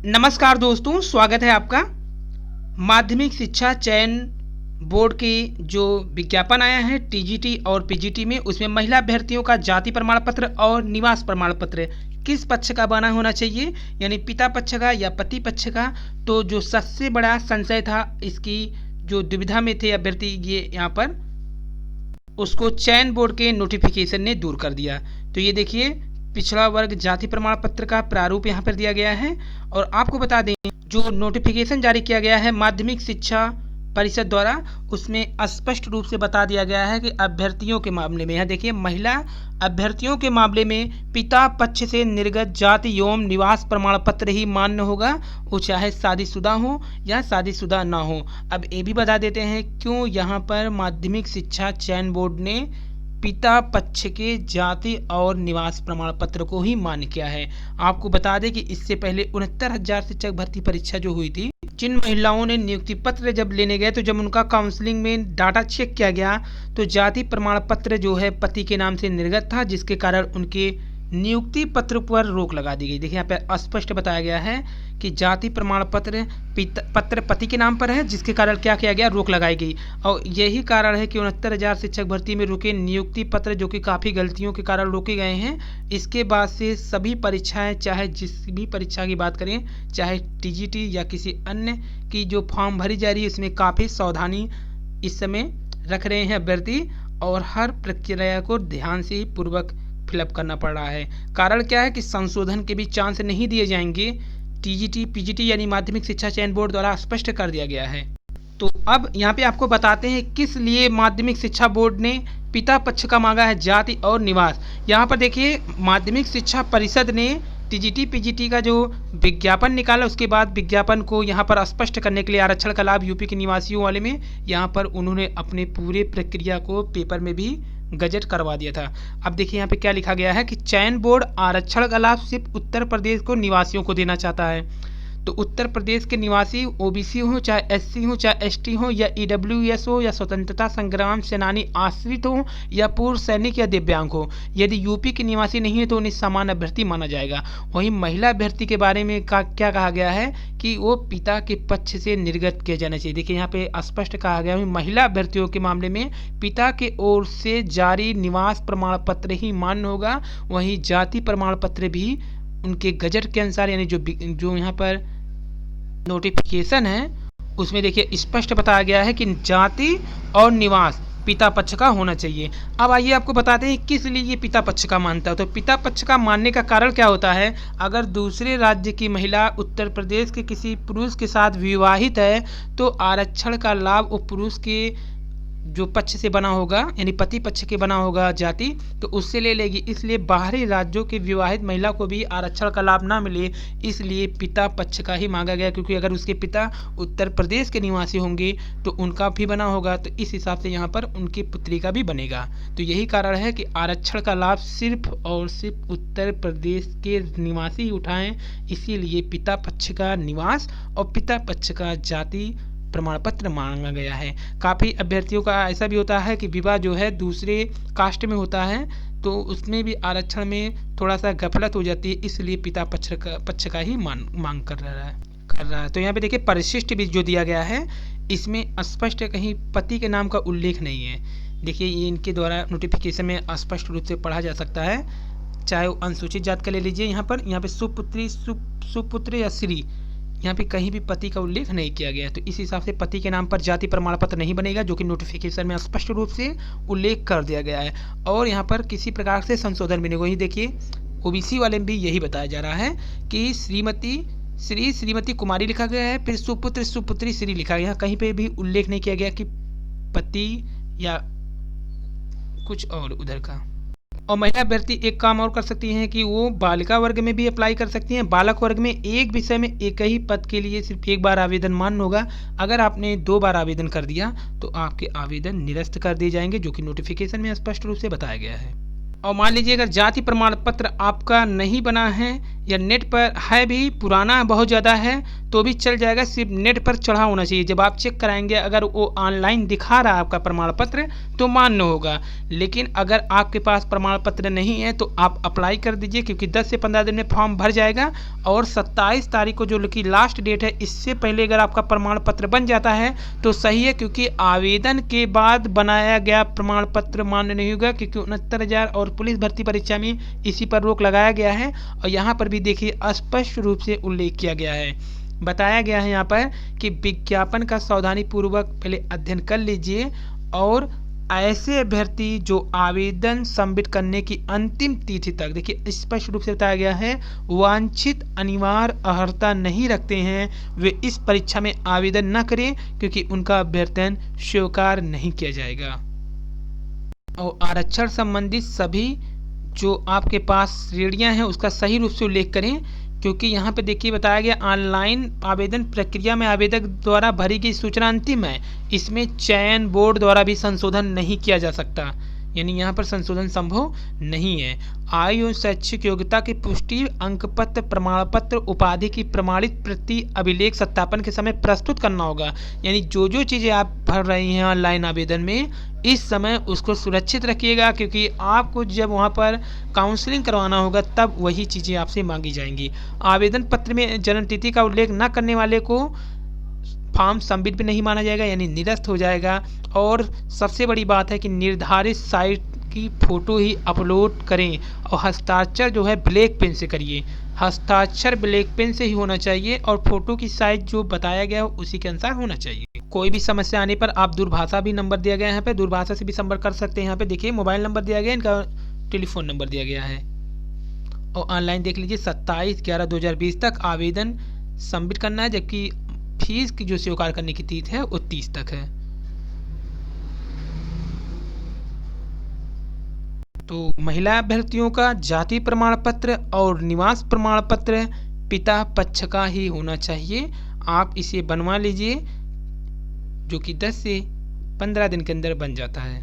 नमस्कार दोस्तों, स्वागत है आपका। माध्यमिक शिक्षा चयन बोर्ड की जो विज्ञापन आया है टीजीटी और पीजीटी में, उसमें महिला अभ्यर्थियों का जाति प्रमाण पत्र और निवास प्रमाण पत्र किस पक्ष का बना होना चाहिए, यानी पिता पक्ष का या पति पक्ष का। तो जो सबसे बड़ा संशय था, इसकी जो दुविधा में थे अभ्यर्थी, ये यहाँ पर उसको चयन बोर्ड के नोटिफिकेशन ने दूर कर दिया। तो ये देखिए, पिछड़ा वर्ग जाति प्रमाण पत्र का प्रारूप यहाँ पर दिया गया है। और आपको बता दें, जो नोटिफिकेशन जारी किया गया है माध्यमिक शिक्षा परिषद द्वारा, उसमें स्पष्ट रूप से बता दिया गया है कि अभ्यर्थियों के मामले में, यहाँ देखिए, महिला अभ्यर्थियों के मामले में पिता पक्ष से निर्गत जाति एवं निवास प्रमाण पत्र ही मान्य होगा, वो चाहे शादीशुदा हो या शादीशुदा ना हो। अब ये भी बता देते हैं क्यों यहाँ पर माध्यमिक शिक्षा चयन बोर्ड ने पिता पक्ष के जाति और निवास प्रमाण पत्र को ही मान्य किया है। आपको बता दें कि इससे पहले 69,000 शिक्षक भर्ती परीक्षा जो हुई थी, जिन महिलाओं ने नियुक्ति पत्र जब लेने गए, तो जब उनका काउंसलिंग में डाटा चेक किया गया, तो जाति प्रमाण पत्र जो है पति के नाम से निर्गत था, जिसके कारण उनके नियुक्ति पत्र पर रोक लगा दी गई। देखिए, यहाँ पे स्पष्ट बताया गया है कि जाति प्रमाण पत्र पति के नाम पर है, जिसके कारण क्या किया गया, रोक लगाई गई। और यही कारण है कि 69,000 शिक्षक भर्ती में रुके नियुक्ति पत्र, जो कि काफ़ी गलतियों के कारण रोके गए हैं। इसके बाद से सभी परीक्षाएं, चाहे जिस भी परीक्षा की बात करें, चाहे टीजीटी या किसी अन्य की जो फॉर्म भरी जा रही है, इसमें काफ़ी सावधानी इस समय रख रहे हैं अभ्यर्थी, और हर प्रक्रिया को ध्यान से ही पूर्वक फिलअप करना पड़ रहा है। कारण क्या है कि संशोधन के भी चांस नहीं दिए जाएंगे, टीजीटी पीजीटी यानी माध्यमिक शिक्षा चयन बोर्ड द्वारा स्पष्ट कर दिया गया है। तो अब यहाँ पे आपको बताते हैं किस लिए माध्यमिक शिक्षा बोर्ड ने पिता पक्ष का मांगा है जाति और निवास। यहाँ पर देखिए, माध्यमिक शिक्षा परिषद ने टीजीटी पीजीटी का जो विज्ञापन निकाला, उसके बाद विज्ञापन को यहाँ पर स्पष्ट करने के लिए आरक्षण का लाभ यूपी के निवासियों वाले में, यहाँ पर उन्होंने अपने पूरे प्रक्रिया को पेपर में भी गजट करवा दिया था। अब देखिए, यहाँ पे क्या लिखा गया है कि चयन बोर्ड आरक्षण का लाभ सिर्फ उत्तर प्रदेश को निवासियों को देना चाहता है। तो उत्तर प्रदेश के निवासी ओबीसी हो, चाहे एससी हो, चाहे एसटी हो, या ईडब्ल्यूएस हो, या स्वतंत्रता संग्राम सेनानी आश्रित हो, या पूर्व सैनिक या दिव्यांग हो, यदि यूपी के निवासी नहीं है तो उन्हें सामान्य अभ्यर्थी माना जाएगा। वहीं महिला अभ्यर्थी के बारे में क्या कहा गया है कि वो पिता के पक्ष से निर्गत किया जाना चाहिए। देखिए, यहाँ पे स्पष्ट कहा गया है, महिला अभ्यर्थियों के मामले में पिता के ओर से जारी निवास प्रमाण पत्र ही मान्य होगा। वहीं जाति प्रमाण पत्र भी उनके गजट के अनुसार, यानी जो यहाँ पर नोटिफिकेशन है, उसमें देखिए स्पष्ट बताया गया है कि जाति और निवास पिता पक्ष का होना चाहिए। अब आइए आपको बताते हैं किस लिए ये पिता पक्ष का मानता है। तो पिता पक्ष का मानने का कारण क्या होता है, अगर दूसरे राज्य की महिला उत्तर प्रदेश के किसी पुरुष के साथ विवाहित है, तो आरक्षण का लाभ वो पुरुष के जो पक्ष से बना होगा, यानी पति पक्ष के बना होगा जाति, तो उससे ले लेगी। इसलिए बाहरी राज्यों के विवाहित महिला को भी आरक्षण का लाभ ना मिले, इसलिए पिता पक्ष का ही मांगा गया। क्योंकि अगर उसके पिता उत्तर प्रदेश के निवासी होंगे तो उनका भी बना होगा, तो इस हिसाब से यहाँ पर उनकी पुत्री का भी बनेगा। तो यही कारण है कि आरक्षण का लाभ सिर्फ और सिर्फ उत्तर प्रदेश के निवासी उठाएं, इसीलिए पिता पक्ष का निवास और पिता पक्ष का जाति प्रमाण पत्र मांगा गया है। काफ़ी अभ्यर्थियों का ऐसा भी होता है कि विवाह जो है दूसरे कास्ट में होता है, तो उसमें भी आरक्षण में थोड़ा सा गफलत हो जाती है, इसलिए पिता पक्ष का ही मांग कर रहा है। तो यहाँ पे देखिए, परिशिष्ट भी जो दिया गया है, इसमें स्पष्ट कहीं पति के नाम का उल्लेख नहीं है। देखिए, ये इनके द्वारा नोटिफिकेशन में स्पष्ट रूप से पढ़ा जा सकता है। चाहे वो अनुसूचित जात का ले लीजिए, यहाँ पे सुपुत्री, सुपुत्र या श्री, यहाँ पे कहीं भी पति का उल्लेख नहीं किया गया है। तो इस हिसाब से पति के नाम पर जाति प्रमाण पत्र नहीं बनेगा, जो कि नोटिफिकेशन में स्पष्ट रूप से उल्लेख कर दिया गया है। और यहाँ पर किसी प्रकार से संशोधन भी नहीं। वही देखिए, ओबीसी वाले में भी यही बताया जा रहा है कि श्रीमती कुमारी लिखा गया है, फिर सुपुत्र सुपुत्री श्री लिखा गया है। कहीं पे भी उल्लेख नहीं किया गया कि पति या कुछ और उधर का। और महिला अभ्यर्थी एक काम और कर सकती हैं कि वो बालिका वर्ग में भी अप्लाई कर सकती हैं। बालक वर्ग में एक विषय में एक ही पद के लिए सिर्फ एक बार आवेदन मान्य होगा। अगर आपने 2 बार आवेदन कर दिया तो आपके आवेदन निरस्त कर दिए जाएंगे, जो कि नोटिफिकेशन में स्पष्ट रूप से बताया गया है। और मान लीजिए अगर जाति प्रमाण पत्र आपका नहीं बना है या नेट पर है भी पुराना बहुत ज़्यादा है तो भी चल जाएगा, सिर्फ नेट पर चढ़ा होना चाहिए। जब आप चेक कराएंगे अगर वो ऑनलाइन दिखा रहा है आपका प्रमाण पत्र तो मान्य होगा। लेकिन अगर आपके पास प्रमाण पत्र नहीं है तो आप अप्लाई कर दीजिए, क्योंकि 10 से 15 दिन में फॉर्म भर जाएगा और 27 तारीख को जो कि लास्ट डेट है, इससे पहले अगर आपका प्रमाण पत्र बन जाता है तो सही है, क्योंकि आवेदन के बाद बनाया गया प्रमाण पत्र मान्य नहीं होगा, क्योंकि 69,000 और पुलिस भर्ती परीक्षा में इसी पर रोक लगाया गया है। और यहाँ पर भी देखिए स्पष्ट रूप से उल्लेख किया गया है, बताया गया है यहाँ पर कि विज्ञापन का सावधानी पूर्वक पहले अध्ययन कर लीजिए और ऐसे अभ्यर्थी जो आवेदन सबमिट करने की अंतिम तिथि तक, देखिए स्पष्ट रूप से बताया गया है, वांछित अनिवार्य अर्हता नहीं रखते हैं वे इस परीक्षा में आवेदन न करें, क्योंकि उनका अभ्यर्थन स्वीकार नहीं किया जाएगा। और आरक्षण संबंधी सभी जो आपके पास श्रेणियां हैं उसका सही रूप से उल्लेख करें, क्योंकि यहाँ पे देखिए बताया गया ऑनलाइन आवेदन प्रक्रिया में आवेदक द्वारा भरी गई सूचना अंतिम है, इसमें चयन बोर्ड द्वारा भी संशोधन नहीं किया जा सकता, यानी यहाँ पर संशोधन संभव नहीं है। आयु और शैक्षिक योग्यता की पुष्टि अंक पत्र, प्रमाण पत्र, उपाधि की प्रमाणित प्रति अभिलेख सत्यापन के समय प्रस्तुत करना होगा। यानी जो जो चीज़ें आप भर रही हैं ऑनलाइन आवेदन में इस समय उसको सुरक्षित रखिएगा, क्योंकि आपको जब वहाँ पर काउंसलिंग करवाना होगा तब वही चीज़ें आपसे मांगी जाएंगी। आवेदन पत्र में जन्म तिथि का उल्लेख न करने वाले को फॉर्म सबमिट भी नहीं माना जाएगा, यानी निरस्त हो जाएगा। और सबसे बड़ी बात है कि निर्धारित साइट की फ़ोटो ही अपलोड करें और हस्ताक्षर जो है ब्लैक पेन से करिए, हस्ताक्षर ब्लैक पेन से ही होना चाहिए और फोटो की साइज जो बताया गया है उसी के अनुसार होना चाहिए। कोई भी समस्या आने पर आप दूरभाषा भी नंबर दिया गया है, यहाँ पे दूरभाषा से भी संपर्क कर सकते हैं। यहाँ पे देखिए मोबाइल नंबर दिया गया है, इनका टेलीफोन नंबर दिया गया है। और ऑनलाइन देख लीजिए 27/11/2020 तक आवेदन सबमिट करना है, जबकि फीस की जो स्वीकार करने की तिथि है वो 30 तक है। तो महिला अभ्यर्थियों का जाति प्रमाण पत्र और निवास प्रमाण पत्र पिता पक्ष का ही होना चाहिए। आप इसे बनवा लीजिए, जो कि 10 से 15 दिन के अंदर बन जाता है।